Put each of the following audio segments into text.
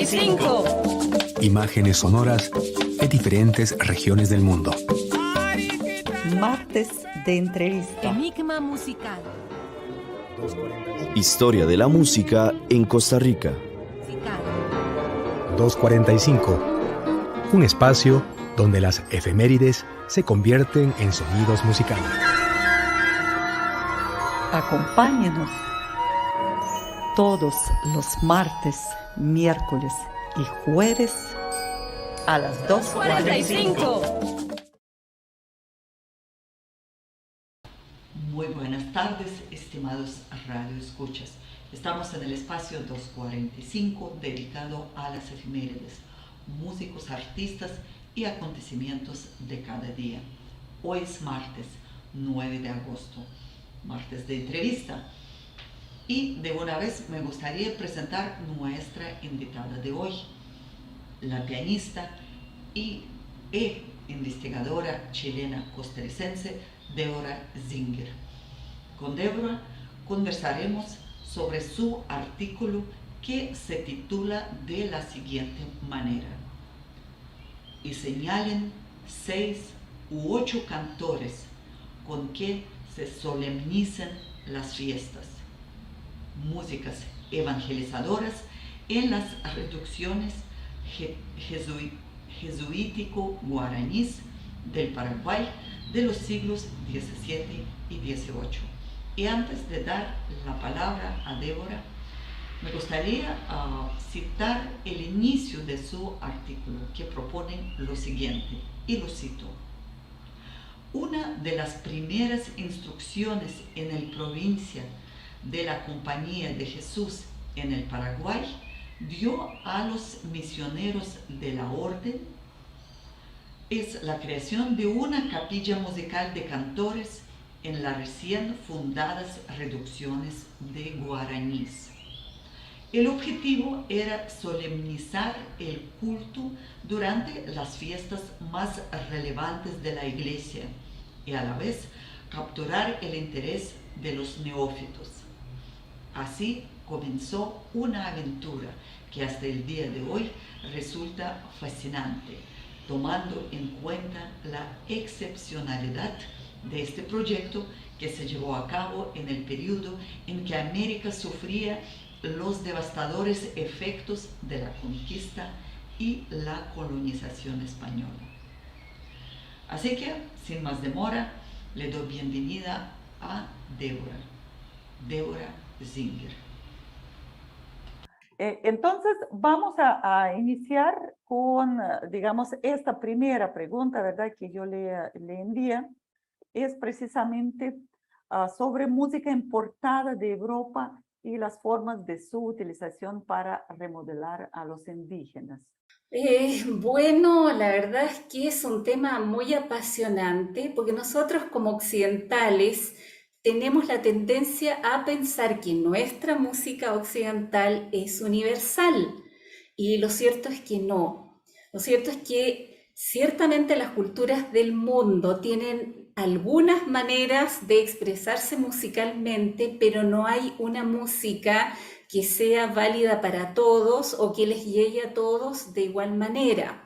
245. Imágenes sonoras de diferentes regiones del mundo. Martes de entrevista. Enigma musical. Historia de la música en Costa Rica. 245. Un espacio donde las efemérides se convierten en sonidos musicales. Acompáñenos todos los martes, miércoles y jueves a las 2:45. Muy buenas tardes, estimados radioescuchas. Estamos en el espacio 245 dedicado a las efemérides, músicos, artistas y acontecimientos de cada día. Hoy es martes 9 de agosto, martes de entrevista. Y de una vez me gustaría presentar nuestra invitada de hoy, la pianista e investigadora chilena costarricense Débora Zinger. Con Débora conversaremos sobre su artículo que se titula de la siguiente manera: y señalen 6 u 8 cantores con que se solemnicen las fiestas, músicas evangelizadoras en las reducciones jesuítico-guaraníes del Paraguay de los siglos XVII y XVIII. Y antes de dar la palabra a Débora, me gustaría citar el inicio de su artículo, que propone lo siguiente, y lo cito: una de las primeras instrucciones en el provincia de la Compañía de Jesús en el Paraguay dio a los misioneros de la orden es la creación de una capilla musical de cantores en las recién fundadas reducciones de guaraníes. El objetivo era solemnizar el culto durante las fiestas más relevantes de la iglesia y a la vez capturar el interés de los neófitos. Así comenzó una aventura que hasta el día de hoy resulta fascinante, tomando en cuenta la excepcionalidad de este proyecto que se llevó a cabo en el periodo en que América sufría los devastadores efectos de la conquista y la colonización española. Así que, sin más demora, le doy bienvenida a Débora Zinger. Entonces, vamos a iniciar con, digamos, esta primera pregunta, ¿verdad?, que yo le envié, es precisamente sobre música importada de Europa y las formas de su utilización para remodelar a los indígenas. Bueno, la verdad es que es un tema muy apasionante porque nosotros como occidentales tenemos la tendencia a pensar que nuestra música occidental es universal y lo cierto es que no. Lo cierto es que ciertamente las culturas del mundo tienen algunas maneras de expresarse musicalmente, pero no hay una música que sea válida para todos o que les llegue a todos de igual manera.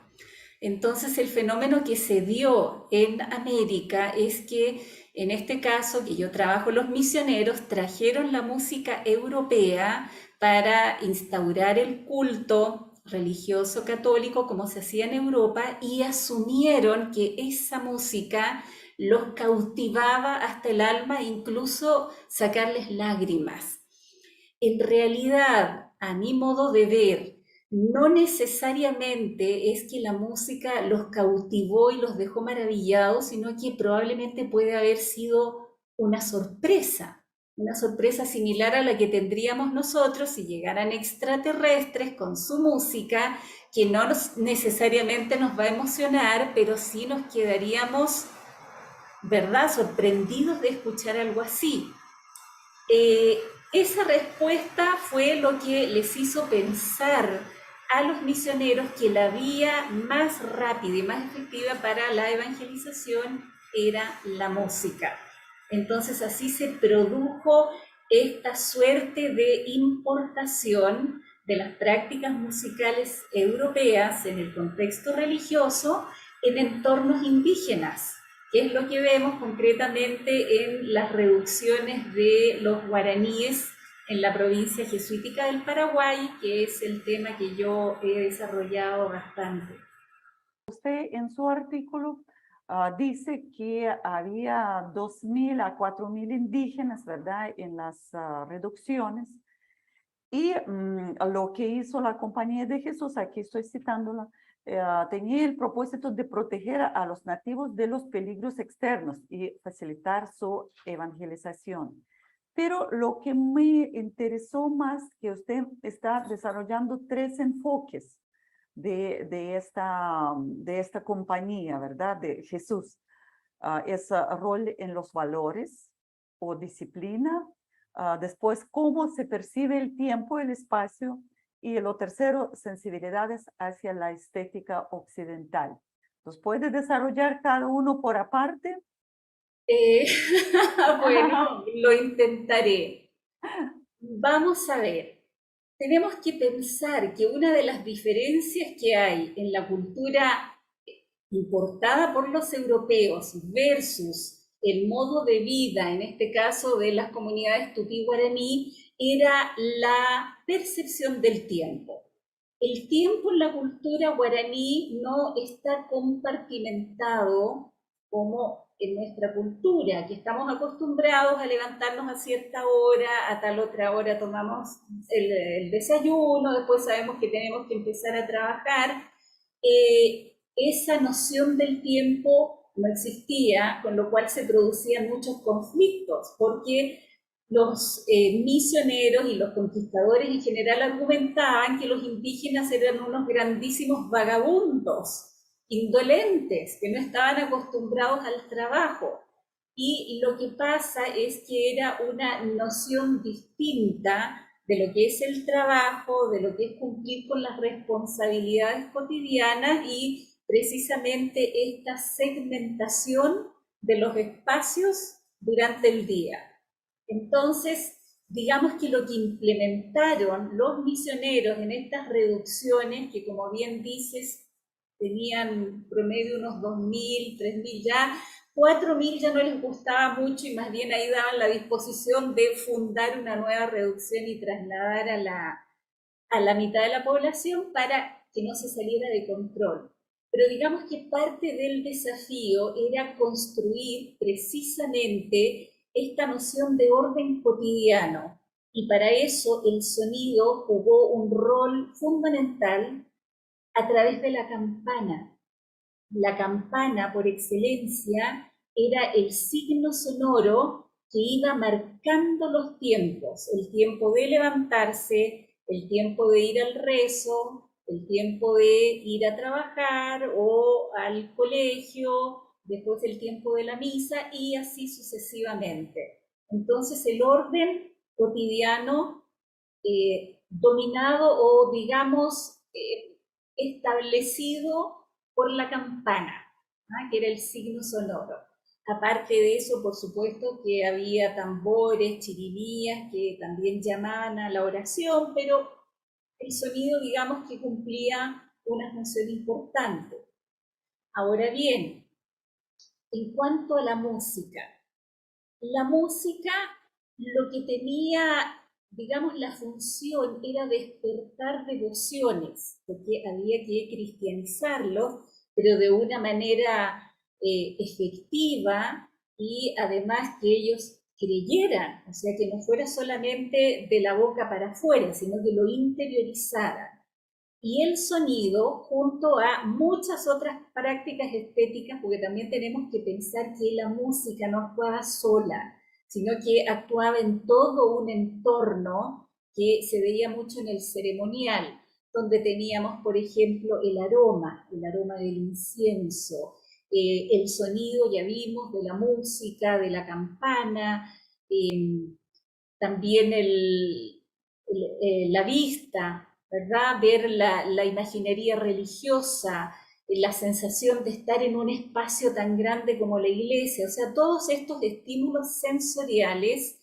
Entonces el fenómeno que se dio en América es que en este caso que yo trabajo, los misioneros trajeron la música europea para instaurar el culto religioso católico como se hacía en Europa y asumieron que esa música los cautivaba hasta el alma e incluso sacarles lágrimas. En realidad, a mi modo de ver, no necesariamente es que la música los cautivó y los dejó maravillados, sino que probablemente puede haber sido una sorpresa similar a la que tendríamos nosotros si llegaran extraterrestres con su música, que no necesariamente nos va a emocionar, pero sí nos quedaríamos, ¿verdad?, sorprendidos de escuchar algo así. Esa respuesta fue lo que les hizo pensar a los misioneros que la vía más rápida y más efectiva para la evangelización era la música. Entonces así se produjo esta suerte de importación de las prácticas musicales europeas en el contexto religioso en entornos indígenas, que es lo que vemos concretamente en las reducciones de los guaraníes en la provincia jesuítica del Paraguay, que es el tema que yo he desarrollado bastante. Usted en su artículo dice que había 2.000 a 4.000 indígenas, ¿verdad?, en las reducciones. Y lo que hizo la Compañía de Jesús, aquí estoy citándola, tenía el propósito de proteger a los nativos de los peligros externos y facilitar su evangelización. Pero lo que me interesó más, que usted está desarrollando 3 enfoques de esta compañía, ¿verdad?, de Jesús. Es rol en los valores o disciplina. Después, cómo se percibe el tiempo, el espacio. Y lo tercero, sensibilidades hacia la estética occidental. ¿Nos puede desarrollar cada uno por aparte? Bueno, lo intentaré. Vamos a ver. Tenemos que pensar que una de las diferencias que hay en la cultura importada por los europeos versus el modo de vida, en este caso de las comunidades tupí-guaraní, era la percepción del tiempo. El tiempo en la cultura guaraní no está compartimentado como en nuestra cultura, que estamos acostumbrados a levantarnos a cierta hora, a tal otra hora tomamos el desayuno, después sabemos que tenemos que empezar a trabajar. Esa noción del tiempo no existía, con lo cual se producían muchos conflictos, porque los misioneros y los conquistadores en general argumentaban que los indígenas eran unos grandísimos vagabundos, indolentes, que no estaban acostumbrados al trabajo. Y lo que pasa es que era una noción distinta de lo que es el trabajo, de lo que es cumplir con las responsabilidades cotidianas y precisamente esta segmentación de los espacios durante el día. Entonces, digamos que lo que implementaron los misioneros en estas reducciones, que como bien dices, tenían promedio unos 2.000, 3.000 ya, 4.000 ya no les gustaba mucho y más bien ahí daban la disposición de fundar una nueva reducción y trasladar a la mitad de la población para que no se saliera de control. Pero digamos que parte del desafío era construir precisamente esta noción de orden cotidiano, y para eso el sonido jugó un rol fundamental a través de la campana. La campana, por excelencia, era el signo sonoro que iba marcando los tiempos, el tiempo de levantarse, el tiempo de ir al rezo, el tiempo de ir a trabajar o al colegio, después el tiempo de la misa y así sucesivamente. Entonces el orden cotidiano dominado o digamos establecido por la campana, que era el signo sonoro. Aparte de eso, por supuesto que había tambores, chirimías que también llamaban a la oración, pero el sonido, digamos, que cumplía una función importante. Ahora bien, en cuanto a la música lo que tenía, digamos, la función era despertar devociones, porque había que cristianizarlos, pero de una manera efectiva y además que ellos creyeran, o sea, que no fuera solamente de la boca para afuera, sino que lo interiorizaran. Y el sonido, junto a muchas otras prácticas estéticas, porque también tenemos que pensar que la música no actuaba sola, sino que actuaba en todo un entorno que se veía mucho en el ceremonial, donde teníamos, por ejemplo, el aroma del incienso, el sonido, ya vimos, de la música, de la campana, también la vista, ¿verdad? Ver la imaginería religiosa, la sensación de estar en un espacio tan grande como la iglesia, o sea, todos estos estímulos sensoriales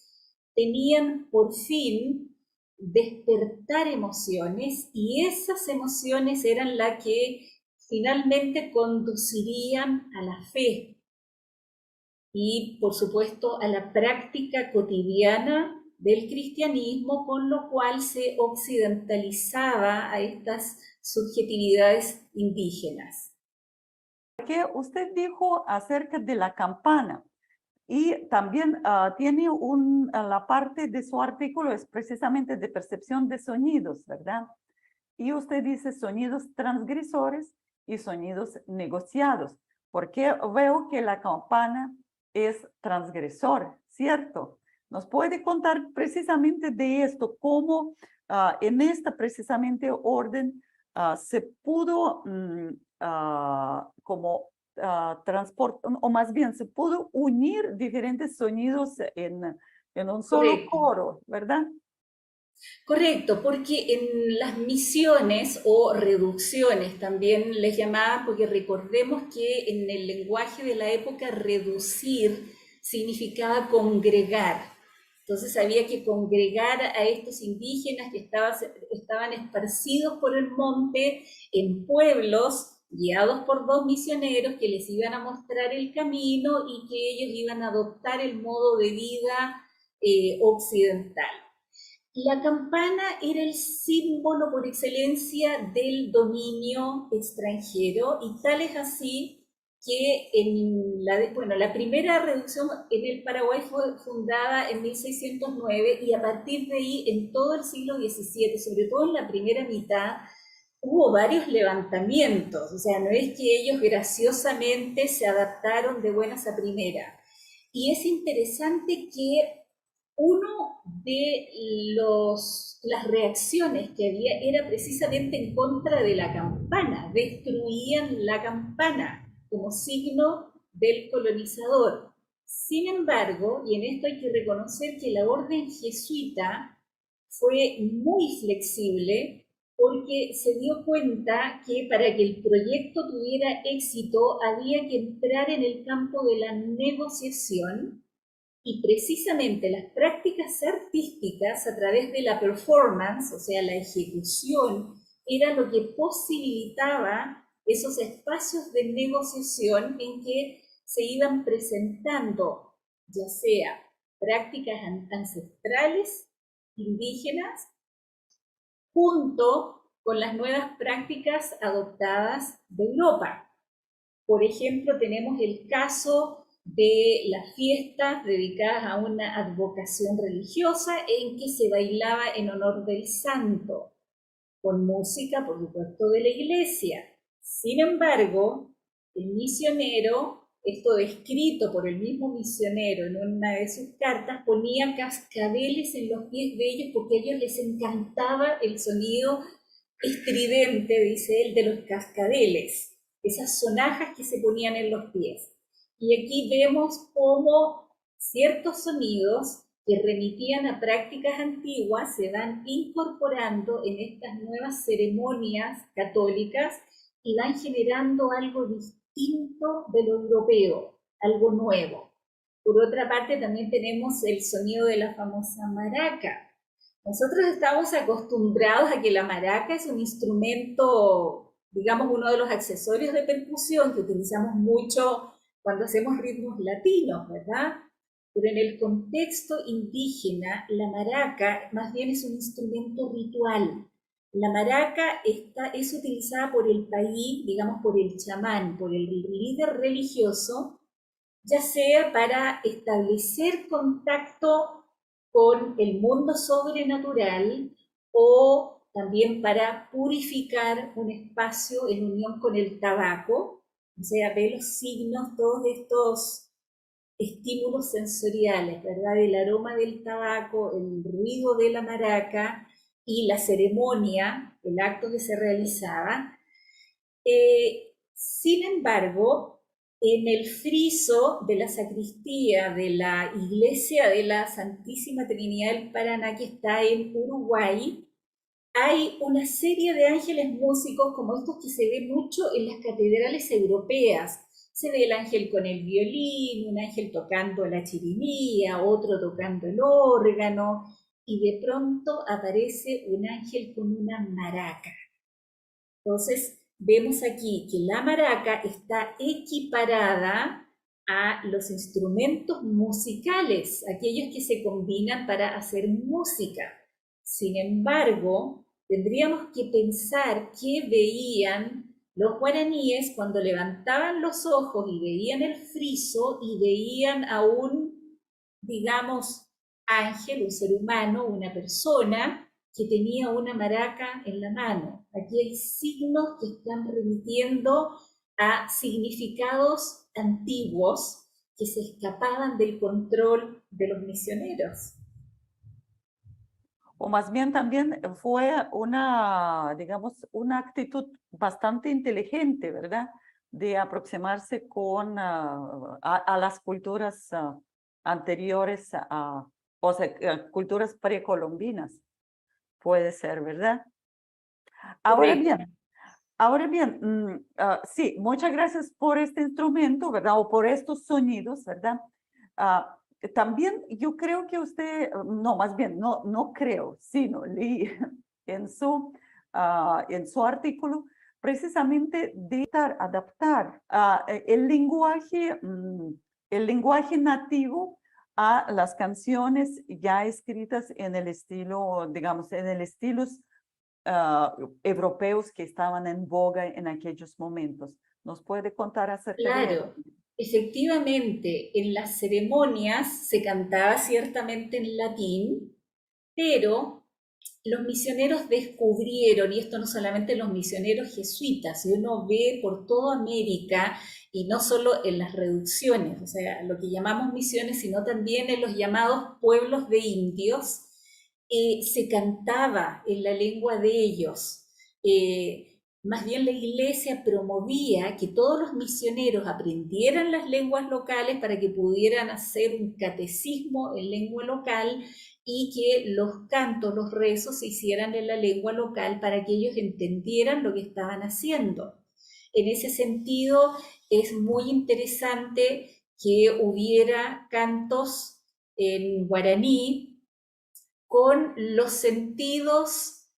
tenían por fin despertar emociones y esas emociones eran las que finalmente conducirían a la fe y, por supuesto, a la práctica cotidiana del cristianismo, con lo cual se occidentalizaba a estas subjetividades indígenas. Que usted dijo acerca de la campana y también tiene la parte de su artículo es precisamente de percepción de sonidos, ¿verdad? Y usted dice sonidos transgresores y sonidos negociados, porque veo que la campana es transgresor, ¿cierto? ¿Nos puede contar precisamente de esto, cómo en esta precisamente orden se pudo como transportar, o más bien se pudo unir diferentes sonidos en un solo Correcto. coro, ¿verdad? Correcto, porque en las misiones o reducciones también les llamaban, porque recordemos que en el lenguaje de la época reducir significaba congregar. Entonces había que congregar a estos indígenas que estaban esparcidos por el monte en pueblos, guiados por dos misioneros que les iban a mostrar el camino y que ellos iban a adoptar el modo de vida occidental. La campana era el símbolo por excelencia del dominio extranjero y tal es así que la primera reducción en el Paraguay fue fundada en 1609 y a partir de ahí en todo el siglo XVII, sobre todo en la primera mitad, hubo varios levantamientos, o sea, no es que ellos graciosamente se adaptaron de buenas a primera. Y es interesante que uno de las reacciones que había era precisamente en contra de la campana, destruían la campana como signo del colonizador. Sin embargo, y en esto hay que reconocer que la orden jesuita fue muy flexible porque se dio cuenta que para que el proyecto tuviera éxito había que entrar en el campo de la negociación. Y precisamente las prácticas artísticas a través de la performance, o sea, la ejecución, era lo que posibilitaba esos espacios de negociación en que se iban presentando, ya sea prácticas ancestrales, indígenas, junto con las nuevas prácticas adoptadas de Europa. Por ejemplo, tenemos el caso de las fiestas dedicadas a una advocación religiosa en que se bailaba en honor del santo, con música, por supuesto, de la iglesia. Sin embargo, el misionero, esto descrito por el mismo misionero en una de sus cartas, ponía cascabeles en los pies de ellos porque a ellos les encantaba el sonido estridente, dice él, de los cascabeles, esas sonajas que se ponían en los pies. Y aquí vemos cómo ciertos sonidos que remitían a prácticas antiguas se van incorporando en estas nuevas ceremonias católicas y van generando algo distinto de lo europeo, algo nuevo. Por otra parte, también tenemos el sonido de la famosa maraca. Nosotros estamos acostumbrados a que la maraca es un instrumento, digamos, uno de los accesorios de percusión que utilizamos mucho cuando hacemos ritmos latinos, ¿verdad? Pero en el contexto indígena, la maraca más bien es un instrumento ritual. La maraca es utilizada por el país, digamos, por el chamán, por el líder religioso, ya sea para establecer contacto con el mundo sobrenatural o también para purificar un espacio en unión con el tabaco. O sea, ve los signos, todos estos estímulos sensoriales, ¿verdad? El aroma del tabaco, el ruido de la maraca y la ceremonia, el acto que se realizaba. Sin embargo, en el friso de la sacristía de la iglesia de la Santísima Trinidad del Paraná, que está en Uruguay, hay una serie de ángeles músicos como estos que se ve mucho en las catedrales europeas. Se ve el ángel con el violín, un ángel tocando la chirimía, otro tocando el órgano, y de pronto aparece un ángel con una maraca. Entonces, vemos aquí que la maraca está equiparada a los instrumentos musicales, aquellos que se combinan para hacer música. Sin embargo, tendríamos que pensar qué veían los guaraníes cuando levantaban los ojos y veían el friso y veían a un, digamos, ángel, un ser humano, una persona que tenía una maraca en la mano. Aquí hay signos que están remitiendo a significados antiguos que se escapaban del control de los misioneros. O más bien también fue una, digamos, una actitud bastante inteligente, ¿verdad? De aproximarse con, a las culturas anteriores, o sea, culturas precolombinas. Puede ser, ¿verdad? Ahora Correcto. bien, sí, muchas gracias por este instrumento, ¿verdad? O por estos sonidos, ¿verdad? También yo creo que usted, no, más bien, no creo, sino leí en su artículo precisamente de adaptar el lenguaje nativo a las canciones ya escritas en el estilo, digamos, en el estilos europeos que estaban en boga en aquellos momentos. ¿Nos puede contar acerca de esto? Claro, efectivamente, en las ceremonias se cantaba ciertamente en latín, pero los misioneros descubrieron, y esto no solamente los misioneros jesuitas, si uno ve por toda América, y no solo en las reducciones, o sea, lo que llamamos misiones, sino también en los llamados pueblos de indios, se cantaba en la lengua de ellos. Más bien la iglesia promovía que todos los misioneros aprendieran las lenguas locales para que pudieran hacer un catecismo en lengua local y que los cantos, los rezos se hicieran en la lengua local para que ellos entendieran lo que estaban haciendo. En ese sentido, es muy interesante que hubiera cantos en guaraní con los sentidos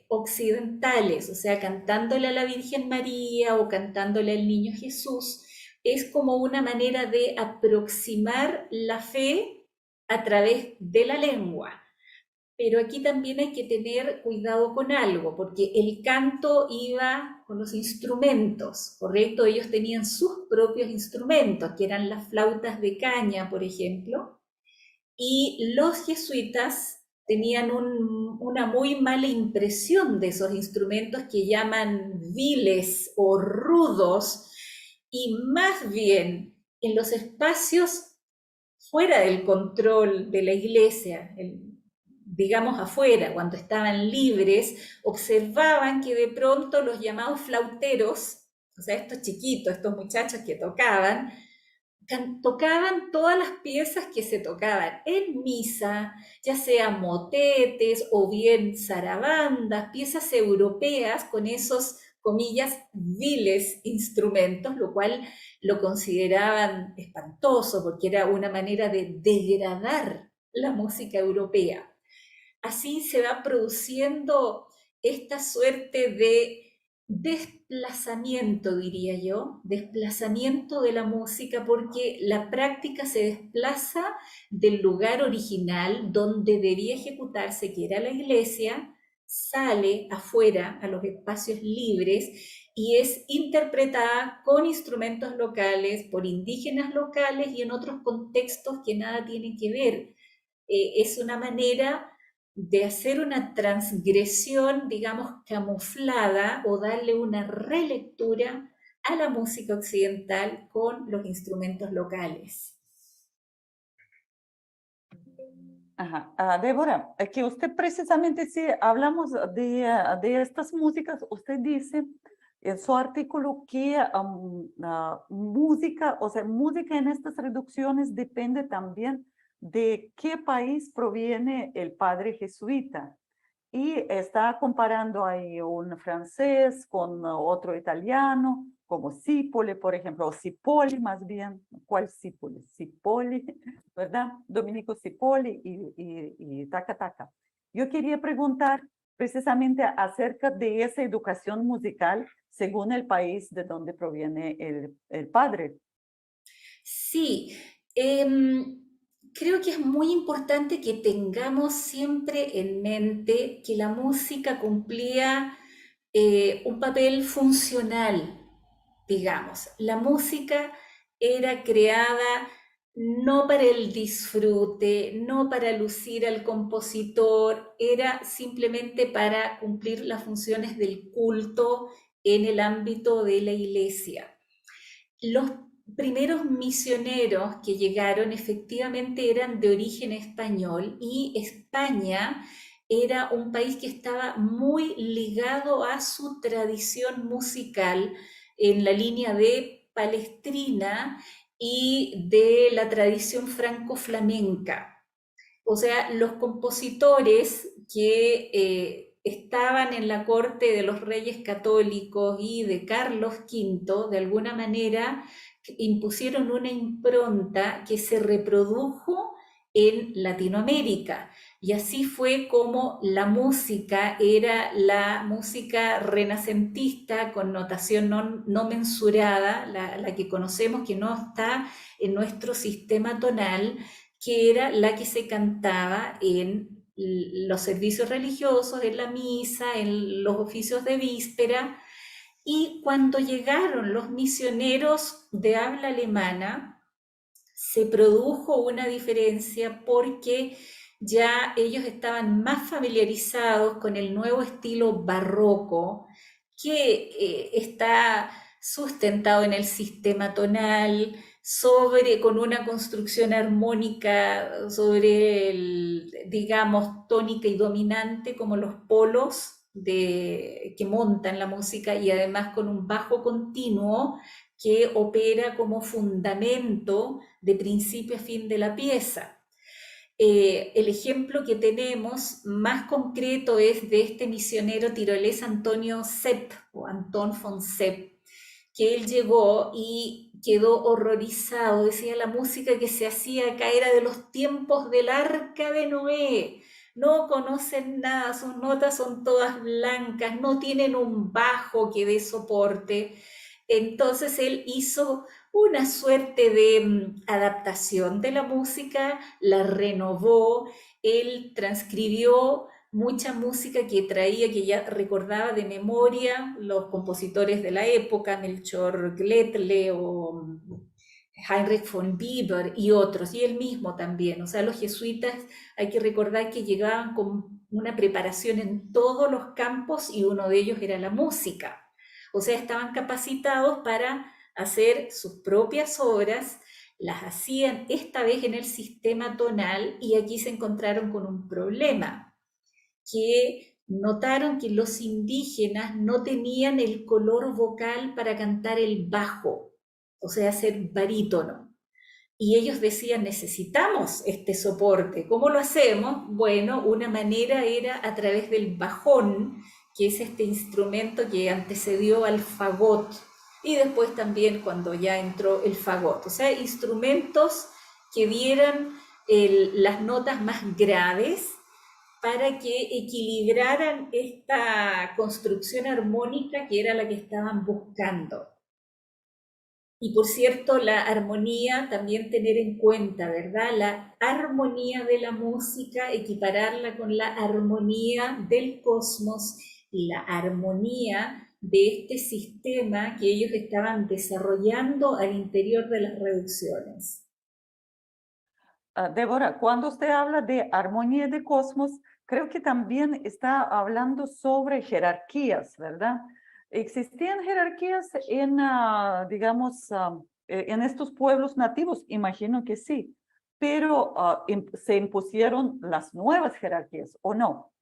occidentales, o sea, cantándole a la Virgen María o cantándole al Niño Jesús, es como una manera de aproximar la fe a través de la lengua. Pero aquí también hay que tener cuidado con algo, porque el canto iba con los instrumentos, ¿correcto? Ellos tenían sus propios instrumentos, que eran las flautas de caña, por ejemplo, y los jesuitas tenían una muy mala impresión de esos instrumentos que llaman viles o rudos, y más bien en los espacios fuera del control de la iglesia, digamos afuera, cuando estaban libres, observaban que de pronto los llamados flauteros, o sea, estos chiquitos, estos muchachos que tocaban todas las piezas que se tocaban en misa, ya sean motetes o bien zarabandas, piezas europeas con esos, comillas, viles instrumentos, lo cual lo consideraban espantoso porque era una manera de degradar la música europea. Así se va produciendo esta suerte de desplazamiento, diría yo, desplazamiento de la música, porque la práctica se desplaza del lugar original donde debía ejecutarse, que era la iglesia, sale afuera a los espacios libres y es interpretada con instrumentos locales, por indígenas locales y en otros contextos que nada tienen que ver. Es una manera de hacer una transgresión, digamos, camuflada o darle una relectura a la música occidental con los instrumentos locales. Ajá. Débora, que usted precisamente, si hablamos de estas músicas, usted dice en su artículo que música, o sea, música en estas reducciones depende también de qué país proviene el padre jesuita. Y está comparando ahí un francés con otro italiano, como Cipole, por ejemplo, o Cipoli más bien. ¿Cuál Cipoli? Cipoli, ¿verdad? Domenico Cipoli y Taca Taca. Yo quería preguntar precisamente acerca de esa educación musical según el país de donde proviene el padre. Sí, creo que es muy importante que tengamos siempre en mente que la música cumplía un papel funcional, digamos. La música era creada no para el disfrute, no para lucir al compositor, era simplemente para cumplir las funciones del culto en el ámbito de la iglesia. Los primeros misioneros que llegaron efectivamente eran de origen español y España era un país que estaba muy ligado a su tradición musical en la línea de Palestrina y de la tradición franco-flamenca. O sea, los compositores que estaban en la corte de los reyes católicos y de Carlos V, de alguna manera impusieron una impronta que se reprodujo en Latinoamérica. Y así fue como la música era la música renacentista con notación no mensurada, la que conocemos, que no está en nuestro sistema tonal, que era la que se cantaba en los servicios religiosos, en la misa, en los oficios de víspera. Y cuando llegaron los misioneros de habla alemana, se produjo una diferencia porque ya ellos estaban más familiarizados con el nuevo estilo barroco que está sustentado en el sistema tonal, con una construcción armónica sobre digamos, tónica y dominante, como los polos que montan la música, y además con un bajo continuo que opera como fundamento de principio a fin de la pieza. El ejemplo que tenemos más concreto es de este misionero tirolés Antonio Sepp, o Anton von Sepp, que él llegó y quedó horrorizado. Decía, la música que se hacía acá era de los tiempos del Arca de Noé. No conocen nada, sus notas son todas blancas, no tienen un bajo que dé soporte. Entonces él hizo una suerte de adaptación de la música, la renovó, él transcribió mucha música que traía, que ya recordaba de memoria los compositores de la época, Melchior Glettle o Heinrich von Bieber y otros, y él mismo también. O sea, los jesuitas hay que recordar que llegaban con una preparación en todos los campos y uno de ellos era la música. O sea, estaban capacitados para hacer sus propias obras, las hacían esta vez en el sistema tonal, y aquí se encontraron con un problema, que notaron que los indígenas no tenían el color vocal para cantar el bajo, o sea, ser barítono. Y ellos decían, necesitamos este soporte. ¿Cómo lo hacemos? Bueno, una manera era a través del bajón, que es este instrumento que antecedió al fagot, y después también cuando ya entró el fagot. O sea, instrumentos que dieran las notas más graves para que equilibraran esta construcción armónica que era la que estaban buscando. Y por cierto, la armonía, también tener en cuenta, ¿verdad? La armonía de la música, equipararla con la armonía del cosmos y la armonía de este sistema que ellos estaban desarrollando al interior de las reducciones. Débora, cuando usted habla de armonía de cosmos, creo que también está hablando sobre jerarquías, ¿verdad? ¿Existían jerarquías en, digamos, en estos pueblos nativos? Imagino que sí, pero ¿se impusieron las nuevas jerarquías o no?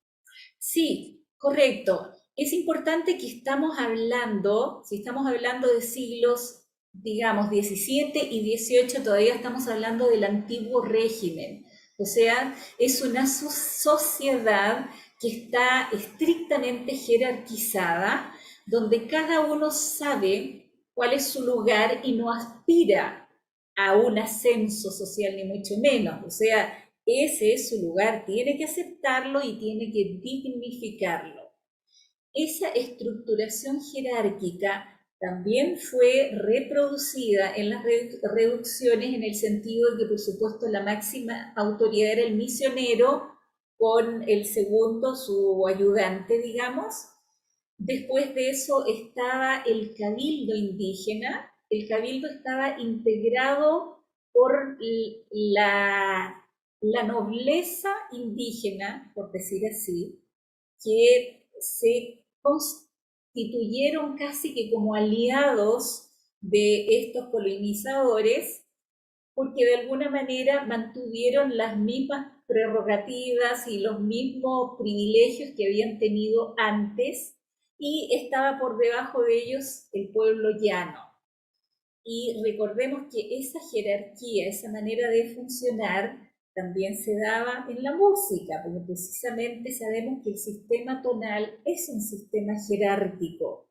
Sí, correcto. Es importante que estamos hablando, si estamos hablando de siglos, digamos, 17 y 18, todavía estamos hablando del antiguo régimen. O sea, es una sociedad que está estrictamente jerarquizada, donde cada uno sabe cuál es su lugar y no aspira a un ascenso social ni mucho menos. O sea, ese es su lugar, tiene que aceptarlo y tiene que dignificarlo. Esa estructuración jerárquica también fue reproducida en las reducciones en el sentido de que, por supuesto, la máxima autoridad era el misionero, con el segundo su ayudante, digamos. Después de eso estaba el cabildo indígena. El cabildo estaba integrado por la nobleza indígena, por decir así, que se constituyeron casi que como aliados de estos colonizadores, porque de alguna manera mantuvieron las mismas prerrogativas y los mismos privilegios que habían tenido antes, y estaba por debajo de ellos el pueblo llano. Y recordemos que esa jerarquía, esa manera de funcionar, también se daba en la música, porque precisamente sabemos que el sistema tonal es un sistema jerárquico.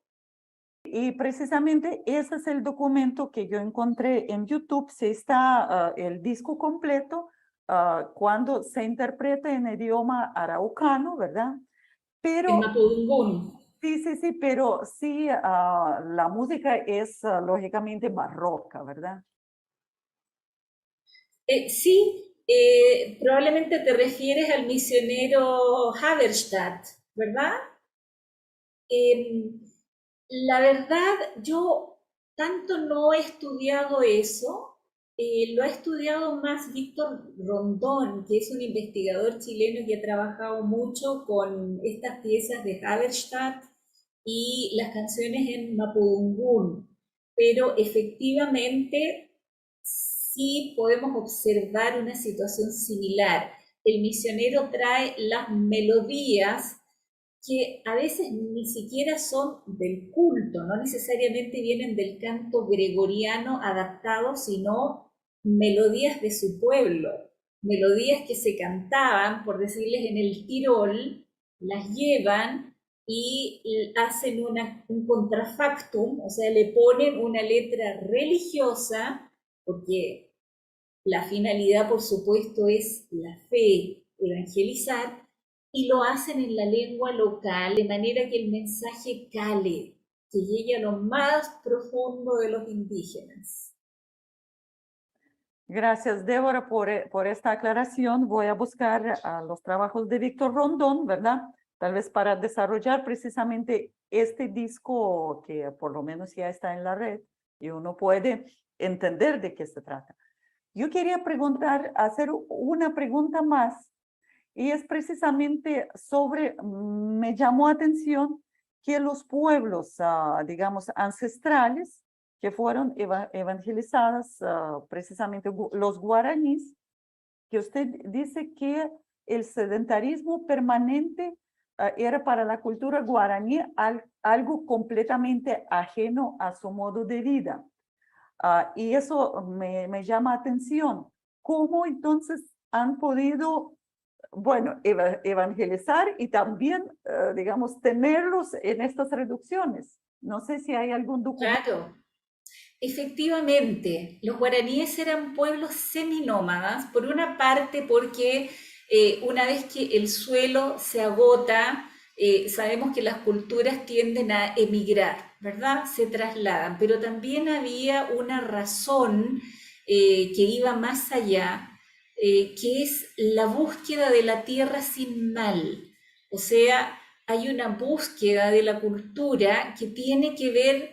Y precisamente ese es el documento que yo encontré en YouTube. Sí está el disco completo cuando se interpreta en idioma araucano, ¿verdad? En Pero Mapudungún. sí, pero sí, la música es lógicamente barroca, ¿verdad? Sí, probablemente te refieres al misionero Haberstadt, ¿verdad? La verdad, yo tanto no he estudiado eso, lo ha estudiado más Víctor Rondón, que es un investigador chileno que ha trabajado mucho con estas piezas de Haberstadt y las canciones en Mapudungún, pero efectivamente sí podemos observar una situación similar. El misionero trae las melodías que a veces ni siquiera son del culto, no necesariamente vienen del canto gregoriano adaptado, sino melodías de su pueblo, melodías que se cantaban, por decirles, en el Tirol, las llevan y hacen un contrafactum, o sea, le ponen una letra religiosa, porque la finalidad, por supuesto, es la fe, evangelizar, y lo hacen en la lengua local, de manera que el mensaje cale, que llegue a lo más profundo de los indígenas. Gracias, Débora, por esta aclaración. Voy a buscar los trabajos de Víctor Rondón, ¿verdad? Tal vez para desarrollar precisamente este disco que por lo menos ya está en la red y uno puede entender de qué se trata. Yo quería hacer una pregunta más, y es precisamente sobre, me llamó atención que los pueblos, digamos, ancestrales, que fueron evangelizadas, precisamente los guaraníes, que usted dice que el sedentarismo permanente era para la cultura guaraní algo completamente ajeno a su modo de vida. Y eso me llama atención. ¿Cómo entonces han podido, bueno, evangelizar y también, digamos, tenerlos en estas reducciones? No sé si hay algún documento. Claro, efectivamente, los guaraníes eran pueblos seminómadas, por una parte porque una vez que el suelo se agota, sabemos que las culturas tienden a emigrar, ¿verdad? Se trasladan, pero también había una razón que iba más allá, que es la búsqueda de la tierra sin mal. O sea, hay una búsqueda de la cultura que tiene que ver,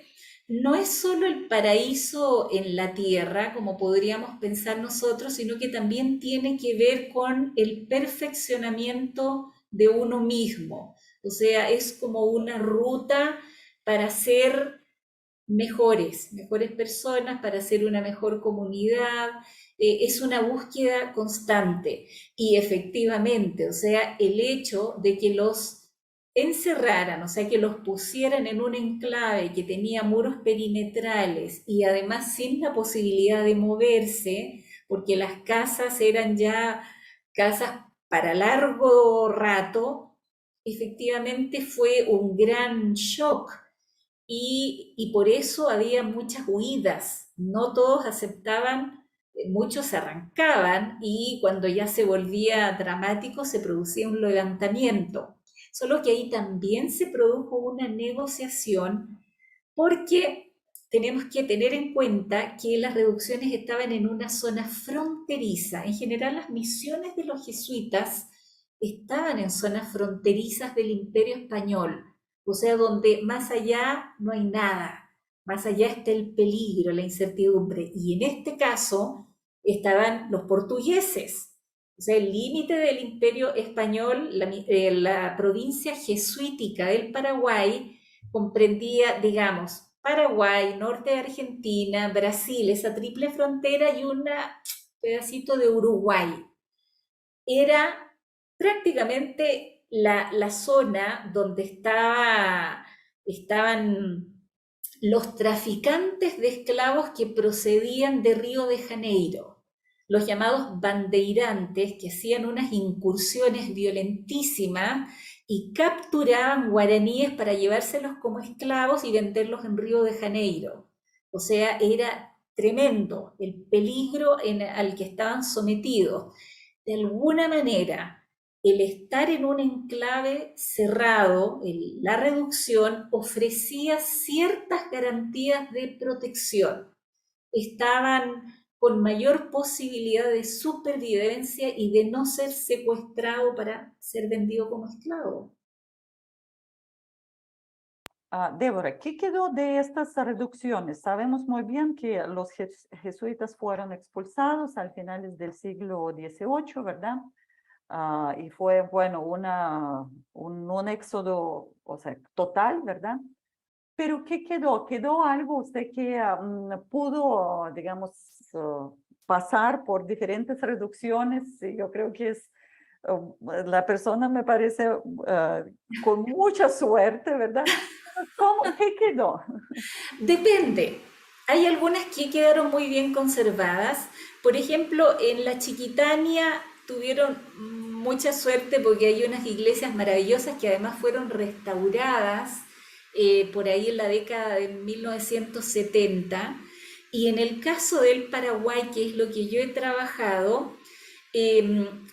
no es solo el paraíso en la tierra, como podríamos pensar nosotros, sino que también tiene que ver con el perfeccionamiento de uno mismo. O sea, es como una ruta para ser mejores personas, para ser una mejor comunidad. Es una búsqueda constante. Y efectivamente, o sea, el hecho de que los encerraran, o sea, que los pusieran en un enclave que tenía muros perimetrales y además sin la posibilidad de moverse, porque las casas eran ya casas para largo rato, efectivamente fue un gran shock. y por eso había muchas huidas. No todos aceptaban, muchos se arrancaban y cuando ya se volvía dramático se producía un levantamiento. Solo que ahí también se produjo una negociación porque tenemos que tener en cuenta que las reducciones estaban en una zona fronteriza. En general, las misiones de los jesuitas estaban en zonas fronterizas del Imperio Español, o sea, donde más allá no hay nada, más allá está el peligro, la incertidumbre. Y en este caso estaban los portugueses. O sea, el límite del Imperio Español, la provincia jesuítica del Paraguay, comprendía, digamos, Paraguay, norte de Argentina, Brasil, esa triple frontera y un pedacito de Uruguay. Era prácticamente la zona donde estaban los traficantes de esclavos que procedían de Río de Janeiro, los llamados bandeirantes, que hacían unas incursiones violentísimas y capturaban guaraníes para llevárselos como esclavos y venderlos en Río de Janeiro. O sea, era tremendo el peligro al que estaban sometidos. De alguna manera, el estar en un enclave cerrado, la reducción, ofrecía ciertas garantías de protección. Estaban con mayor posibilidad de supervivencia y de no ser secuestrado para ser vendido como esclavo. Débora, ¿qué quedó de estas reducciones? Sabemos muy bien que los jesuitas fueron expulsados al finales del siglo XVIII, ¿verdad? Y fue, bueno, un éxodo, o sea, total, ¿verdad? Pero ¿qué quedó? ¿Quedó algo usted que pudo, digamos, pasar por diferentes reducciones? Yo creo que es la persona, me parece, con mucha suerte, ¿verdad? ¿Qué quedó? Depende. Hay algunas que quedaron muy bien conservadas. Por ejemplo, en la Chiquitania tuvieron mucha suerte porque hay unas iglesias maravillosas que además fueron restauradas por ahí en la década de 1970. Y en el caso del Paraguay, que es lo que yo he trabajado,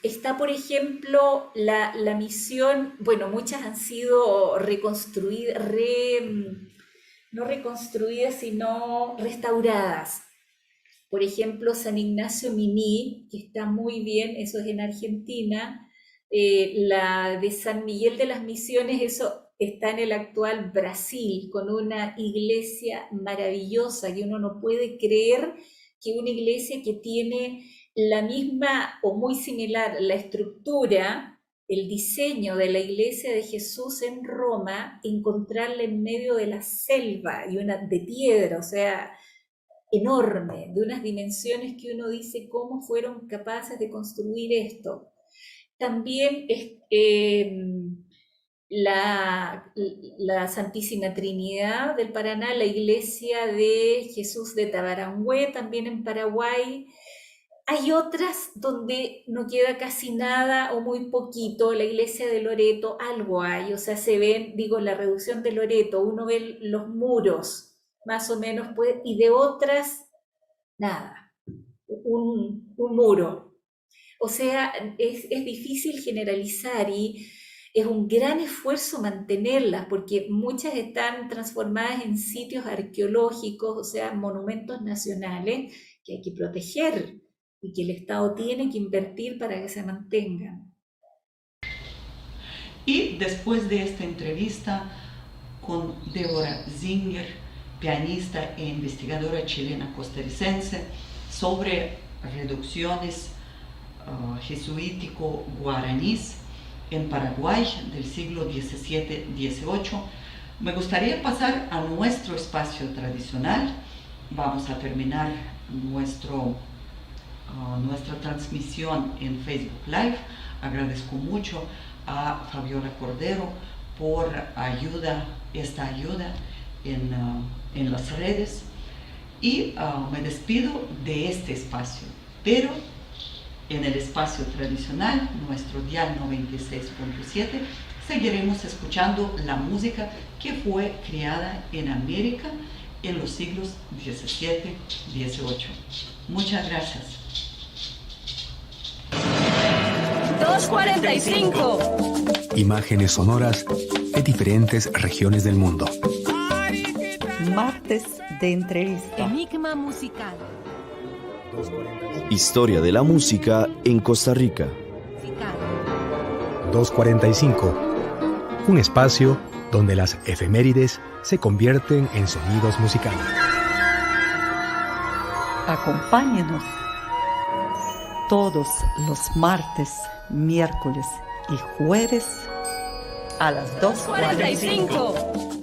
está, por ejemplo, la misión, bueno, muchas han sido reconstruidas, no reconstruidas, sino restauradas. Por ejemplo, San Ignacio Miní, que está muy bien, eso es en Argentina. La de San Miguel de las Misiones, eso está en el actual Brasil, con una iglesia maravillosa, que uno no puede creer que una iglesia que tiene la misma o muy similar la estructura, el diseño de la iglesia de Jesús en Roma, encontrarla en medio de la selva y una de piedra, o sea, enorme, de unas dimensiones que uno dice cómo fueron capaces de construir esto. También la Santísima Trinidad del Paraná, la iglesia de Jesús de Tabarangué, también en Paraguay. Hay otras donde no queda casi nada o muy poquito. La iglesia de Loreto, algo hay, o sea, se ven, digo, la reducción de Loreto, uno ve los muros, más o menos, y de otras, nada, un muro. O sea, es difícil generalizar y es un gran esfuerzo mantenerlas porque muchas están transformadas en sitios arqueológicos, o sea, monumentos nacionales que hay que proteger y que el Estado tiene que invertir para que se mantengan. Y después de esta entrevista con Débora Zinger, pianista e investigadora chilena costarricense, sobre reducciones jesuítico-guaraníes en Paraguay del siglo XVII-XVIII, me gustaría pasar a nuestro espacio tradicional. Vamos a terminar nuestra transmisión en Facebook Live. Agradezco mucho a Fabiola Cordero por esta ayuda en las redes y me despido de este espacio, pero en el espacio tradicional, nuestro dial 96.7 seguiremos escuchando la música que fue creada en América en los siglos XVII y XVIII. Muchas gracias. 245. Imágenes sonoras de diferentes regiones del mundo. Martes de entrevista. Enigma musical. Historia de la música en Costa Rica. 245. Un espacio donde las efemérides se convierten en sonidos musicales. Acompáñenos todos los martes, miércoles y jueves a las 2:45. 245.